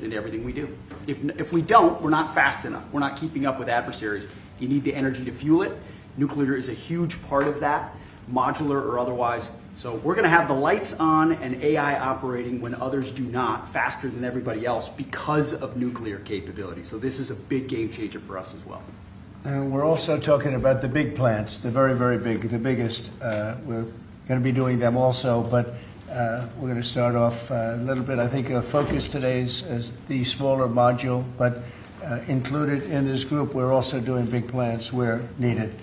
into everything we do. If we don't, we're not fast enough. We're not keeping up with adversaries. You need the energy to fuel it. Nuclear is a huge part of that, modular or otherwise. So we're going to have the lights on and AI operating when others do not, faster than everybody else because of nuclear capability. So this is a big game changer for us as well. And we're also talking about the big plants, the very, very big, the biggest. We're going to be doing them also, but we're going to start off a little bit. I think a focus today is the smaller module, but included in this group, we're also doing big plants where needed.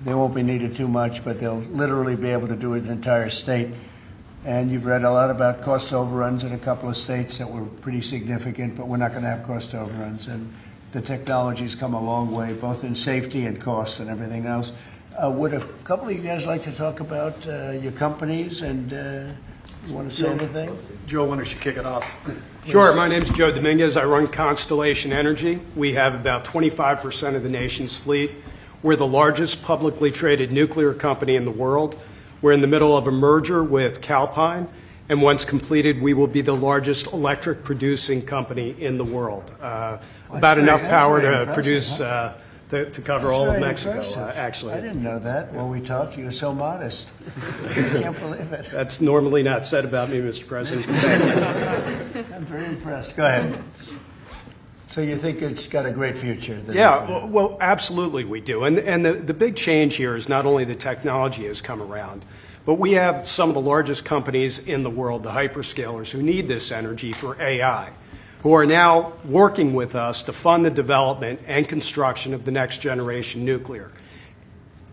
They won't be needed too much, but they'll literally be able to do an entire state. And you've read a lot about cost overruns in a couple of states that were pretty significant, but we're not going to have cost overruns. And the technology's come a long way, both in safety and cost and everything else. Would a couple of you guys like to talk about your companies and you want to say anything? Joe, why don't you kick it off? Sure. My name is Joe Dominguez. I run Constellation Energy. We have about 25% of the nation's fleet. We're the largest publicly traded nuclear company in the world. We're in the middle of a merger with Calpine, and once completed, we will be the largest electric producing company in the world. About enough power to produce, to cover all of Mexico, actually. I didn't know that. When we talked, you were so modest. I can't believe it. That's normally not said about me, Mr. President. I'm very impressed. Go ahead. So you think it's got a great future? Yeah, well, absolutely we do. And the big change here is not only the technology has come around, but we have some of the largest companies in the world, the hyperscalers, who need this energy for AI, who are now working with us to fund the development and construction of the next generation nuclear.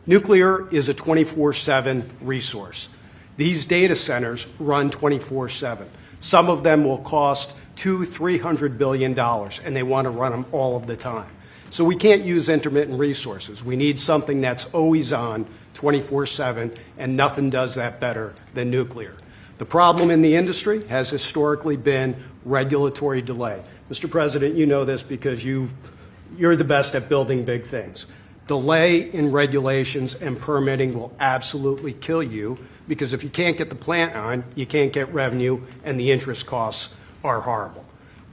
Nuclear is a 24/7 resource. These data centers run 24/7. Some of them will cost $200–300 billion, and they want to run them all of the time. So we can't use intermittent resources. We need something that's always on, 24/7, and nothing does that better than nuclear. The problem in the industry has historically been regulatory delay. Mr. President, you know this because you're the best at building big things. Delay in regulations and permitting will absolutely kill you, because if you can't get the plant on, you can't get revenue, and the interest costs are horrible.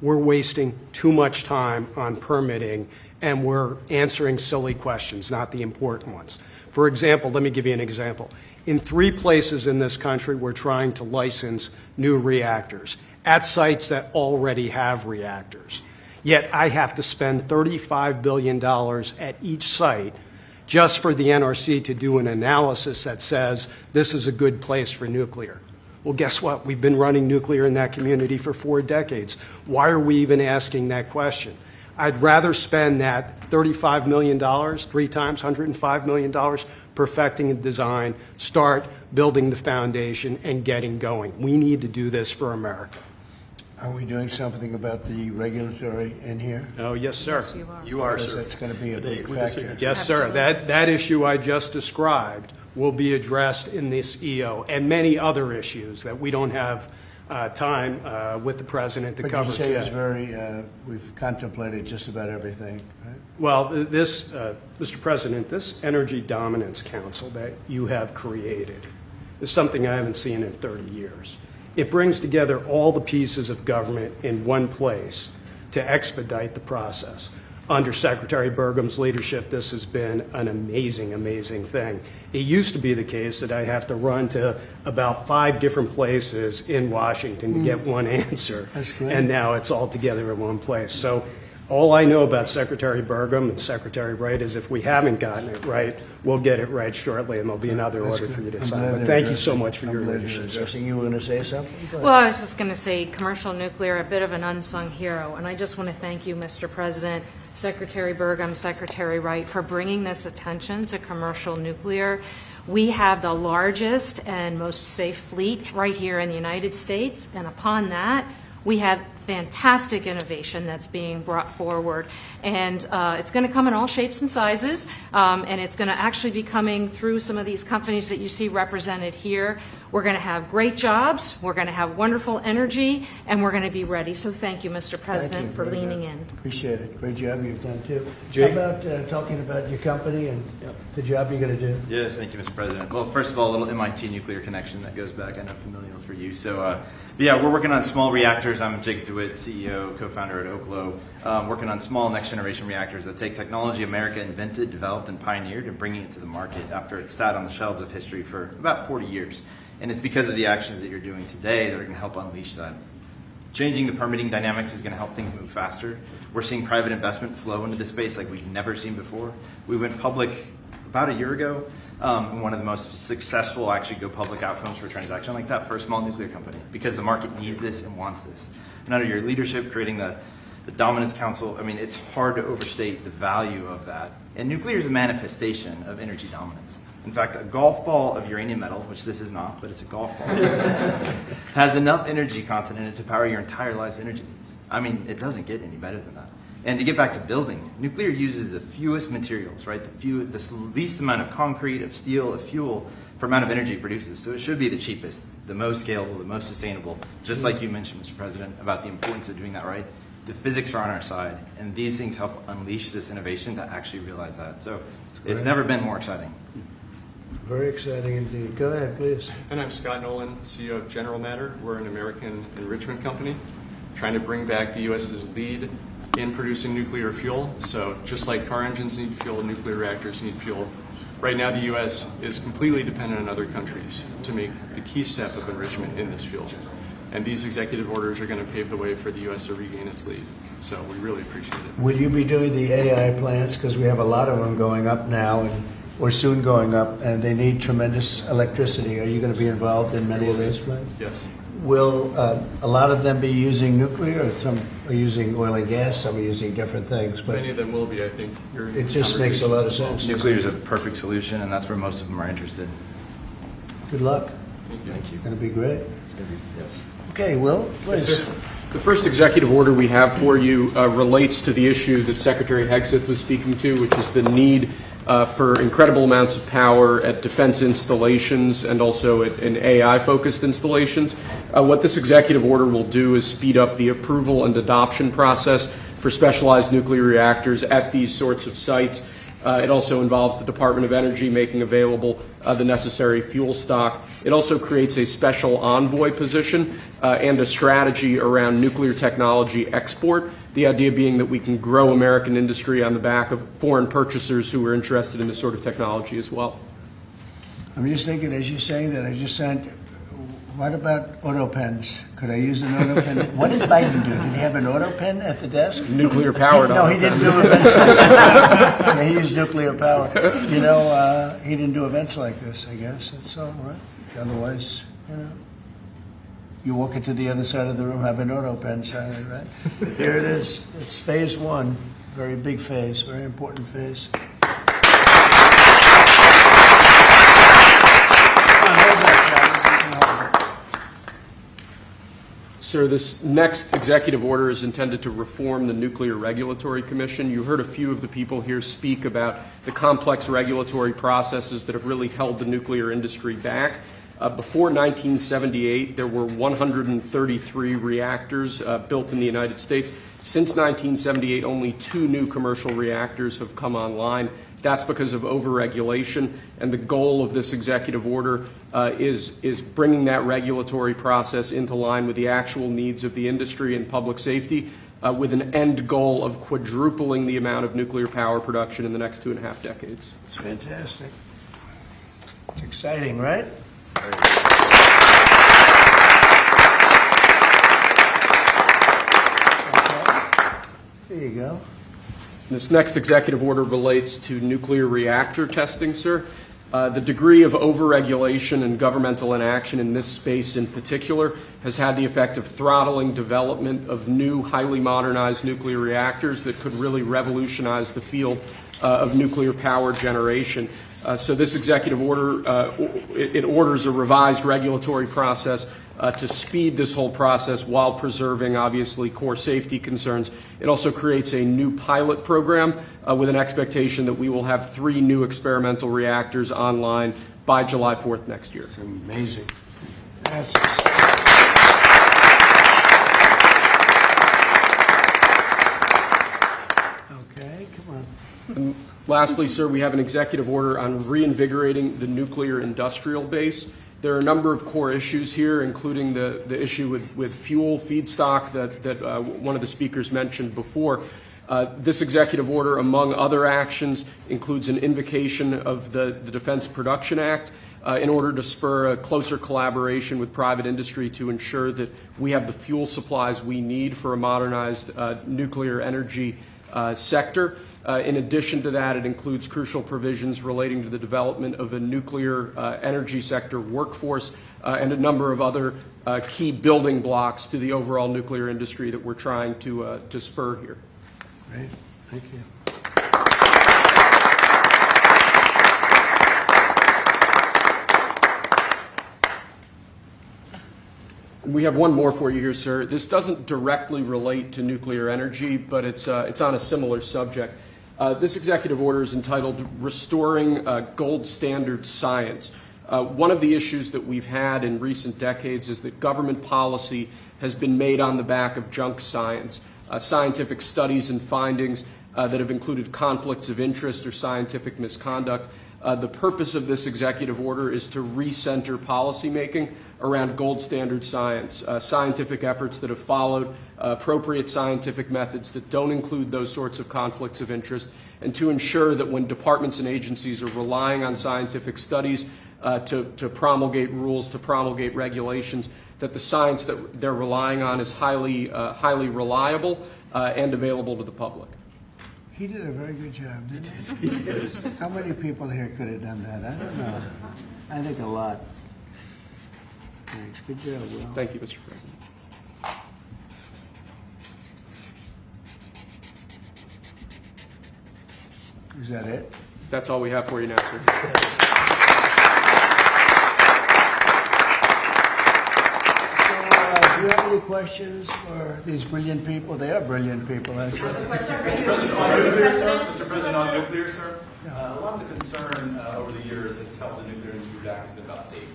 We're wasting too much time on permitting, and we're answering silly questions, not the important ones. For example, let me give you an example. In 3 places in this country, we're trying to license new reactors at sites that already have reactors. Yet I have to spend $35 billion at each site just for the NRC to do an analysis that says this is a good place for nuclear. Well, guess what? We've been running nuclear in that community for 4 decades. Why are we even asking that question? I'd rather spend that $35 million, 3 times $105 million, perfecting a design, start building the foundation, and getting going. We need to do this for America. Are we doing something about the regulatory in here? Oh, yes, sir. Yes, you are. You are, Because sir. that's going to be a big factor. Yes, sir. Absolutely. That issue I just described will be addressed in this EO, and many other issues that we don't have time with the President to But cover you say today. it's very, we've contemplated just about everything, right? Well, this, Mr. President, this Energy Dominance Council that you have created is something I haven't seen in 30 years. It brings together all the pieces of government in one place to expedite the process. Under Secretary Burgum's leadership, this has been an amazing, amazing thing. It used to be the case that I have to run to about 5 different places in Washington to get one answer. That's great. And now it's all together in one place. So all I know about Secretary Burgum and Secretary Wright is if we haven't gotten it right, we'll get it right shortly, and there'll be another That's order good. for you to I'm sign. glad But they're thank you addressing- so much for your I'm glad leadership, they're sir. addressing. You were going to say something? Go ahead. Well, I was just going to say commercial nuclear, a bit of an unsung hero. And I just want to thank you, Mr. President, Secretary Burgum, Secretary Wright, for bringing this attention to commercial nuclear. We have the largest and most safe fleet right here in the United States. And upon that, we have fantastic innovation that's being brought forward. And it's going to come in all shapes and sizes, and it's going to actually be coming through some of these companies that you see represented here. We're going to have great jobs, we're going to have wonderful energy, and we're going to be ready. So thank you, Mr. President, for Very leaning good. in. Appreciate it. Great job you've done, too. Jake? How about talking about your company and the job you're going to do? Yes, thank you, Mr. President. Well, first of all, a little MIT nuclear connection that goes back, I know, familial for you. So, yeah, we're working on small reactors. I'm Jake DeWitt, CEO, co-founder at Oklo, working on small next-generation reactors that take technology America invented, developed, and pioneered and bringing it to the market after it sat on the shelves of history for about 40 years. And it's because of the actions that you're doing today that are going to help unleash that. Changing the permitting dynamics is going to help things move faster. We're seeing private investment flow into this space like we've never seen before. We went public about a year ago. One of the most successful actually go public outcomes for a transaction like that for a small nuclear company because the market needs this and wants this. And under your leadership, creating the Dominance Council, I mean, it's hard to overstate the value of that. And nuclear is a manifestation of energy dominance. In fact, a golf ball of uranium metal, which this is not, but it's a golf ball, has enough energy content in it to power your entire life's energy needs. I mean, it doesn't get any better than that. And to get back to building, nuclear uses the fewest materials, right? The least amount of concrete, of steel, of fuel for amount of energy it produces. So it should be the cheapest, the most scalable, the most sustainable, just like you mentioned, Mr. President, about the importance of doing that right. The physics are on our side, and these things help unleash this innovation to actually realize that. So it's never been more exciting. Very exciting indeed. Go ahead, please. And I'm Scott Nolan, CEO of General Matter. We're an American enrichment company trying to bring back the U.S.'s lead in producing nuclear fuel. So just like car engines need fuel, nuclear reactors need fuel. Right now, the U.S. is completely dependent on other countries to make the key step of enrichment in this fuel. And these executive orders are going to pave the way for the U.S. to regain its lead. So we really appreciate it. Will you be doing the AI plants? Because we have a lot of them going up now, and or soon going up, and they need tremendous electricity. Are you going to be involved in many of those plants? Yes. Will a lot of them be using nuclear, or some are using oil and gas, some are using different things? But many of them will be, I think. It just makes a lot of sense. Nuclear is a perfect solution, and that's where most of them are interested. Good luck. Thank you. It's going to be great. It's going to be, yes. Okay, Will, please. Yes, the first executive order we have for you relates to the issue that Secretary Hegseth was speaking to, which is the need for incredible amounts of power at defense installations and also in AI-focused installations. What this executive order will do is speed up the approval and adoption process for specialized nuclear reactors at these sorts of sites. It also involves the Department of Energy making available the necessary fuel stock. It also creates a special envoy position and a strategy around nuclear technology export, the idea being that we can grow American industry on the back of foreign purchasers who are interested in this sort of technology as well. I'm just thinking, as you're saying that, I just said, what about auto pens? Could I use an auto pen? What did Biden do? Did he have an auto pen at the desk? Nuclear powered. No, he didn't do events like that. Yeah, he used nuclear power. You know, he didn't do events like this, I guess. That's all right. Otherwise, you know, you walk into the other side of the room, have an auto pen sign, right? Here it is. It's phase one. Very big phase, very important phase. Sir, this next executive order is intended to reform the Nuclear Regulatory Commission. You heard a few of the people here speak about the complex regulatory processes that have really held the nuclear industry back. Before 1978, there were 133 reactors built in the United States. Since 1978, only 2 new commercial reactors have come online. That's because of overregulation, and the goal of this executive order is bringing that regulatory process into line with the actual needs of the industry and public safety, with an end goal of quadrupling the amount of nuclear power production in the next 2.5 decades. It's fantastic. It's exciting, right? There you go. This next executive order relates to nuclear reactor testing, sir. The degree of overregulation and governmental inaction in this space in particular has had the effect of throttling development of new, highly modernized nuclear reactors that could really revolutionize the field of nuclear power generation. So this executive order, it orders a revised regulatory process to speed this whole process while preserving, obviously, core safety concerns. It also creates a new pilot program with an expectation that we will have 3 new experimental reactors online by July 4th next year. It's amazing. That's okay, come on. Lastly, sir, we have an executive order on reinvigorating the nuclear industrial base. There are a number of core issues here, including the issue with fuel feedstock that one of the speakers mentioned before. This executive order, among other actions, includes an invocation of the Defense Production Act in order to spur a closer collaboration with private industry to ensure that we have the fuel supplies we need for a modernized nuclear energy sector. In addition to that, it includes crucial provisions relating to the development of a nuclear energy sector workforce and a number of other key building blocks to the overall nuclear industry that we're trying to spur here. Great, thank you. We have one more for you here, sir. This doesn't directly relate to nuclear energy, but it's on a similar subject. This executive order is entitled Restoring Gold Standard Science. One of the issues that we've had in recent decades is that government policy has been made on the back of junk science, scientific studies and findings that have included conflicts of interest or scientific misconduct. The purpose of this executive order is to recenter policymaking around gold standard science, scientific efforts that have followed appropriate scientific methods that don't include those sorts of conflicts of interest, and to ensure that when departments and agencies are relying on scientific studies to promulgate rules, to promulgate regulations, that the science that they're relying on is highly reliable and available to the public. He did a very good job, didn't he? He did. How many people here could have done that? I don't know. I think a lot. Thanks. Good job, Will. Thank you, Mr. President. Is that it? That's all we have for you now, sir. Do you have any questions for these brilliant people? They are brilliant people, actually. Mr. President, on nuclear, sir, a lot of the concern over the years that's held the nuclear industry back has been about safety.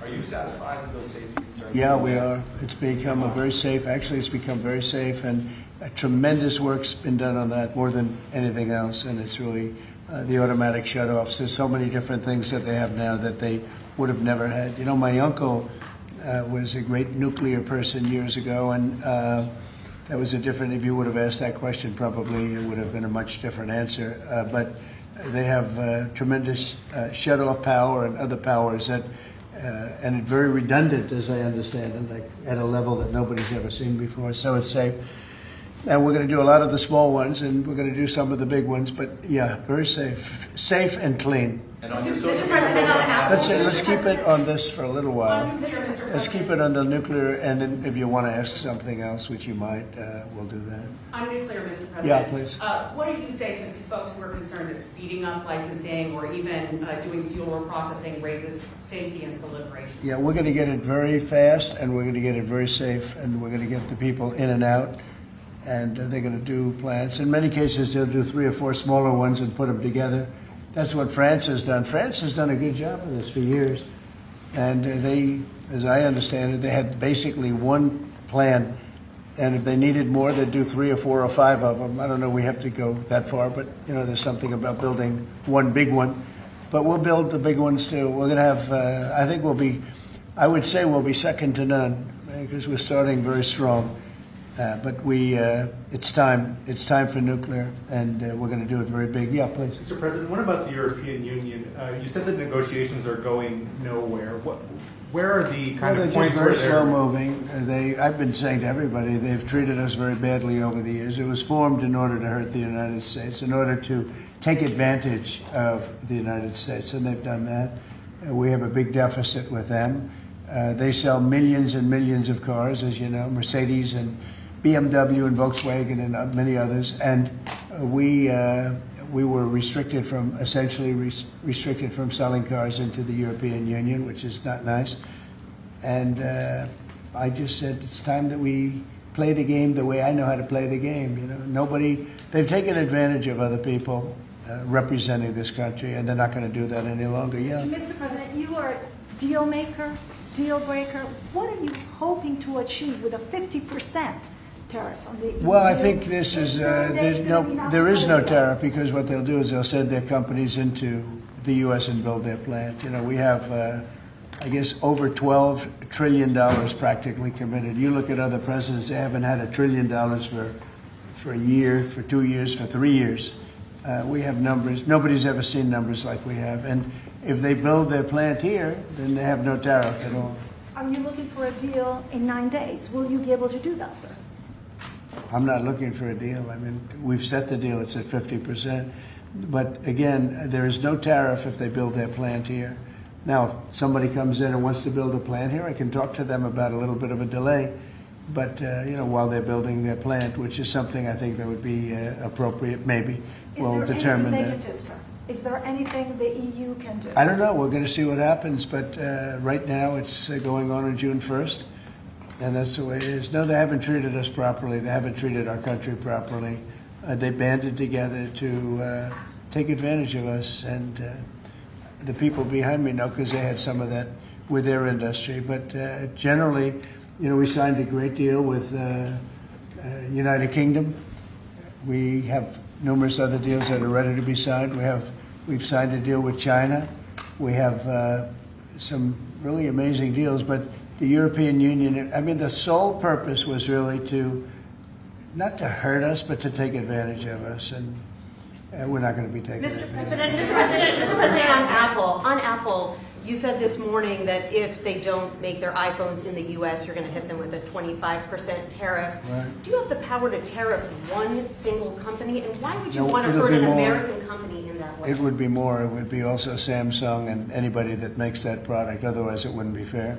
Are you satisfied with those safety concerns? Yeah, we are. It's become a very safe, actually it's become very safe, and a tremendous work's been done on that, more than anything else, and it's really the automatic shutoffs. There's so many different things that they have now that they would have never had. You know, my uncle was a great nuclear person years ago, and that was a different, if you would have asked that question, probably it would have been a much different answer. But they have tremendous shut-off power and other powers that, and it's very redundant, as I understand it, like at a level that nobody's ever seen before. So it's safe. And we're going to do a lot of the small ones, and we're going to do some of the big ones. But yeah, very safe, safe and clean. And on your Mr. President, on Apple. Let's keep it on this for a little while. Let's keep it on the nuclear, and then if you want to ask something else, which you might, we'll do that. On nuclear, Mr. President. Yeah, please. What do you say to folks who are concerned that speeding up licensing or even doing fuel reprocessing raises safety and proliferation? Yeah, we're going to get it very fast, and we're going to get it very safe, and we're going to get the people in and out, and they're going to do plants. In many cases, they'll do 3 or 4 smaller ones and put them together. That's what France has done. France has done a good job of this for years, and they, as I understand it, they had basically one plan, and if they needed more, they'd do 3 or 4 or 5 of them. I don't know we have to go that far, but you know, there's something about building one big one. But we'll build the big ones too. We're going to have, I think I would say we'll be second to none, because we're starting very strong. But it's time. It's time for nuclear, and we're going to do it very big. Yeah, please. Mr. President, what about the European Union? You said that negotiations are going nowhere. Where are the kind of points where they're slow moving? I've been saying to everybody, they've treated us very badly over the years. It was formed in order to hurt the United States, in order to take advantage of the United States, and they've done that. We have a big deficit with them. They sell millions and millions of cars, as you know, Mercedes and BMW and Volkswagen and many others, and we were restricted from, essentially restricted from selling cars into the European Union, which is not nice. And I just said it's time that we play the game the way I know how to play the game. You know, they've taken advantage of other people representing this country, and they're not going to do that any longer. Yeah. Mr. President, you are a deal maker, deal breaker. What are you hoping to achieve with a 50%? Tariffs on the well, I think this is there is no tariff, because what they'll do is they'll send their companies into the U.S. and build their plant. You know, we have I guess, over $12 trillion practically committed. You look at other presidents, they haven't had $1 trillion for a year, for 2 years, for 3 years. We have numbers. Nobody's ever seen numbers like we have. And if they build their plant here, then they have no tariff at all. Are you looking for a deal in 9 days? Will you be able to do that, sir? I'm not looking for a deal. I mean, we've set the deal. It's at 50%. But again, there is no tariff if they build their plant here. Now, if somebody comes in and wants to build a plant here, I can talk to them about a little bit of a delay. But, while they're building their plant, which is something I think that would be appropriate, maybe, we'll determine that. Is there anything they can do, sir? Is there anything the EU can do? I don't know. We're going to see what happens. But right now, it's going on June 1st. And that's the way it is. No, they haven't treated us properly. They haven't treated our country properly. They banded together to take advantage of us. And the people behind me know because they had some of that with their industry. But generally, we signed a great deal with United Kingdom. We have numerous other deals that are ready to be signed. We've signed a deal with China. We have some really amazing deals. But the European Union, I mean, the sole purpose was really not to hurt us, but to take advantage of us. And we're not going to be taking Mr. President, on Apple, you said this morning that if they don't make their iPhones in the U.S., you're going to hit them with a 25% tariff. Right. Do you have the power to tariff one single company? And why would you No, want to it'll hurt be an more. American company in that way? It would be more. It would be also Samsung and anybody that makes that product. Otherwise, it wouldn't be fair.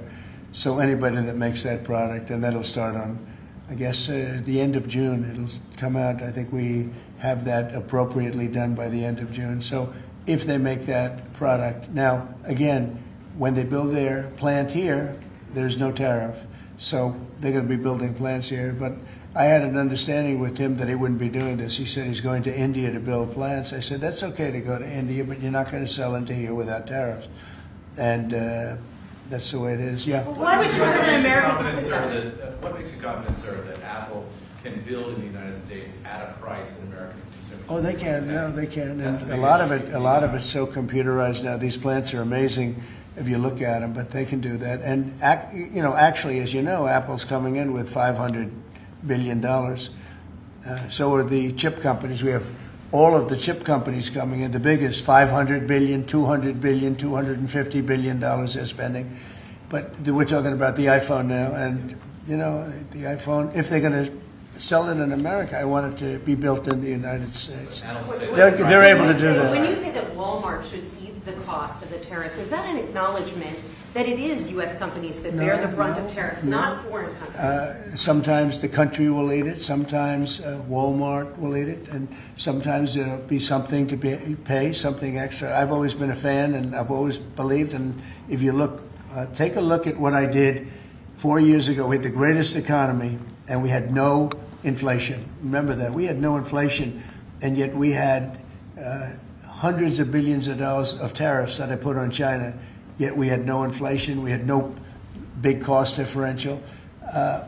So anybody that makes that product, and that'll start on, I guess, the end of June. It'll come out. I think we have that appropriately done by the end of June. So if they make that product. Now, again, when they build their plant here, there's no tariff. So they're going to be building plants here. But I had an understanding with Tim that he wouldn't be doing this. He said he's going to India to build plants. I said, that's okay to go to India, but you're not going to sell into here without tariffs. And that's the way it is. Yeah. Why would you hurt an American company? What makes you confident, sir, that Apple can build in the United States at a price that American consumers? Oh, they can. No, they can. And a lot of it's so computerized now. These plants are amazing if you look at them, but they can do that. And actually, as you know, Apple's coming in with $500 billion. So are the chip companies. We have all of the chip companies coming in. The biggest, $500 billion, $200 billion, $250 billion they're spending. But we're talking about the iPhone now, and the iPhone. If they're going to sell it in America, I want it to be built in the United States. They're able to do that. When you say that Walmart should eat the cost of the tariffs, is that an acknowledgement that it is U.S. companies that bear the brunt of tariffs, not foreign countries? Sometimes the country will eat it. Sometimes Walmart will eat it, and sometimes there'll be something to pay, something extra. I've always been a fan, and I've always believed. And if you look, take a look at what I did 4 years ago. We had the greatest economy, and we had no inflation. Remember that. We had no inflation, and yet we had hundreds of billions of dollars of tariffs that I put on China, yet we had no inflation. We had no big cost differential.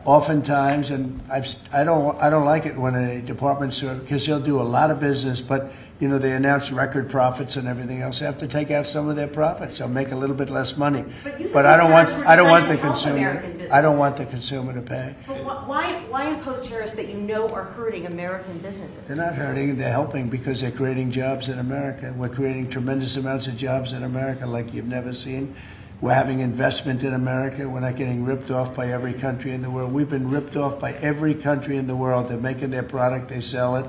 Oftentimes, and I don't like it when a department store, because they'll do a lot of business, but they announce record profits and everything else. They have to take out some of their profits. They'll make a little bit less money. But I don't want the consumer. I don't want the consumer to pay. But why impose tariffs that are hurting American businesses? They're not hurting. They're helping because they're creating jobs in America. We're creating tremendous amounts of jobs in America like you've never seen. We're having investment in America. We're not getting ripped off by every country in the world. We've been ripped off by every country in the world. They're making their product. They sell it.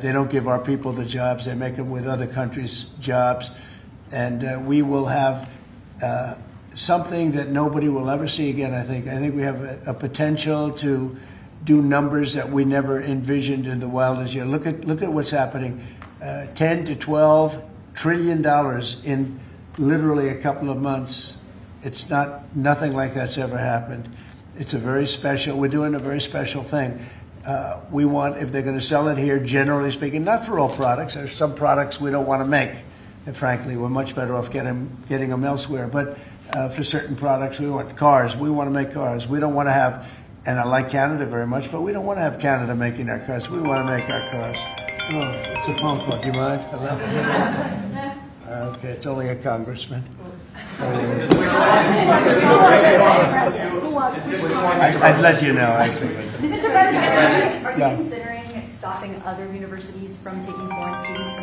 They don't give our people the jobs. They make them with other countries' jobs. And we will have something that nobody will ever see again, I think. I think we have a potential to do numbers that we never envisioned in the wildest year. Look at what's happening. 10 to 12 trillion dollars in literally a couple of months. It's nothing like that's ever happened. It's we're doing a very special thing. We want, if they're going to sell it here, generally speaking, not for all products. There's some products we don't want to make. And frankly, we're much better off getting them elsewhere. But for certain products, we want cars. We want to make cars. We don't want to have, and I like Canada very much, but we don't want to have Canada making our cars. We want to make our cars. Oh, it's a phone call. Do you mind? Hello? Okay, it's only a congressman. I'd let you know, actually. Mr. President, are you Yeah. considering stopping other universities from taking foreign students?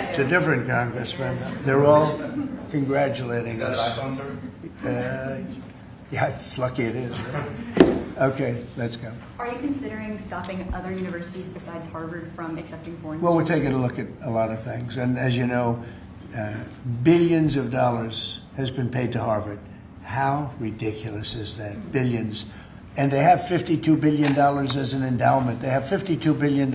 It's a different congressman. They're all congratulating Is that an us. iPhone, sir? Yeah, it's lucky it is, right? Okay, let's go. Are you considering stopping other universities besides Harvard from accepting foreign Well, we're students? taking a look at a lot of things. And as you know, billions of dollars has been paid to Harvard. How ridiculous is that? Billions. And they have $52 billion as an endowment. They have $52 billion.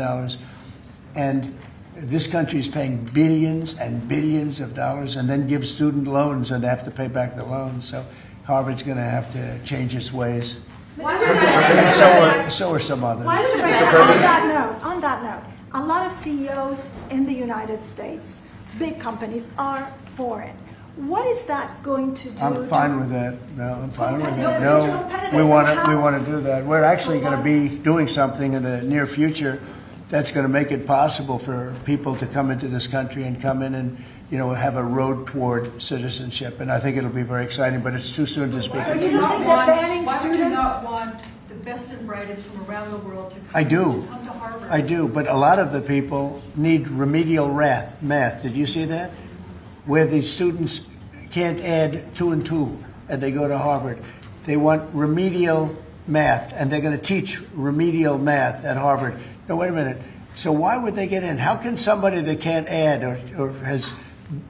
And this country is paying billions and billions of dollars and then gives student loans, and they have to pay back the loans. So Harvard's going to have to change its ways. And so are some others. On that note, a lot of CEOs in the United States, big companies, are foreign. What is that going to do? I'm fine with that. No, I'm fine with that. No, Mr. No, Competitive, we want how- to do that. We're actually going to be doing something in the near future that's going to make it possible for people to come into this country and come in and, have a road toward citizenship. And I think it'll be very exciting, but it's too soon to speak. Why would you not want the best and brightest from around the world to come, I do. to come to Harvard? I do, but a lot of the people need remedial math. Did you see that? Where the students can't add 2 and 2, and they go to Harvard. They want remedial math, and they're going to teach remedial math at Harvard. No, wait a minute. So why would they get in? How can somebody that can't add or has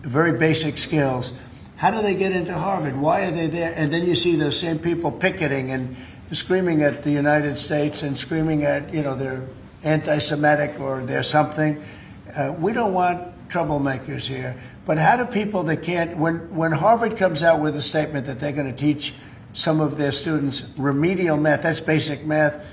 very basic skills, how do they get into Harvard? Why are they there? And then you see those same people picketing and screaming at the United States and screaming at, they're anti-Semitic or they're something. We don't want troublemakers here. But how do people that can't, when Harvard comes out with a statement that they're going to teach some of their students remedial math, that's basic math,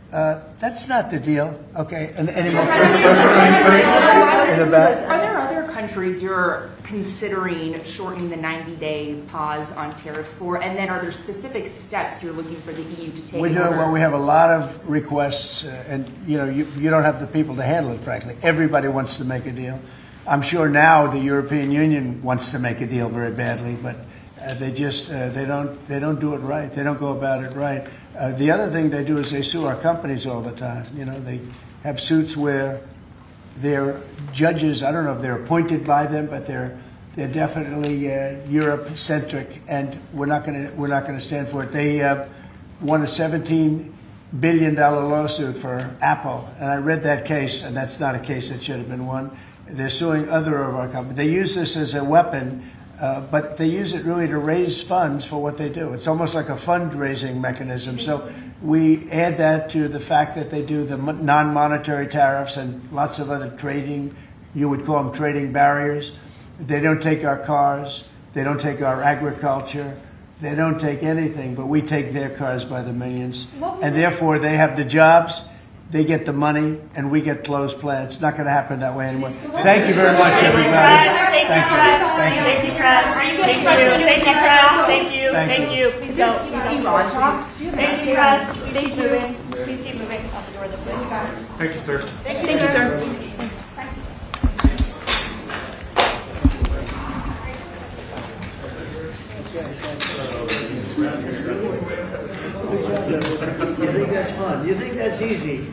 that's not the deal. Okay, and any more questions? In the back? Are there other countries you're considering shortening the 90-day pause on tariffs for? And then are there specific steps you're looking for the EU to take? We do. Well, we have a lot of requests, and you don't have the people to handle it, frankly. Everybody wants to make a deal. I'm sure now the European Union wants to make a deal very badly, but they just they don't do it right. They don't go about it right. The other thing they do is they sue our companies all the time. They have suits where their judges, I don't know if they're appointed by them, but they're definitely Europe-centric, and we're not going to stand for it. They won a $17 billion lawsuit for Apple, and I read that case, and that's not a case that should have been won. They're suing other of our companies. They use this as a weapon, but they use it really to raise funds for what they do. It's almost like a fundraising mechanism. So we add that to the fact that they do the non-monetary tariffs and lots of other trading, you would call them trading barriers. They don't take our cars. They don't take our agriculture. They don't take anything, but we take their cars by the millions. And therefore, they have the jobs. They get the money, and we get closed plants. It's not going to happen that way anymore. Thank you very much, everybody. Thank you, Chris. Thank you. Please go. Thank you, Chris. Please keep moving. Please keep moving out the door this way. Thank you, sir. Thank you, sir. You think that's fun? You think that's easy?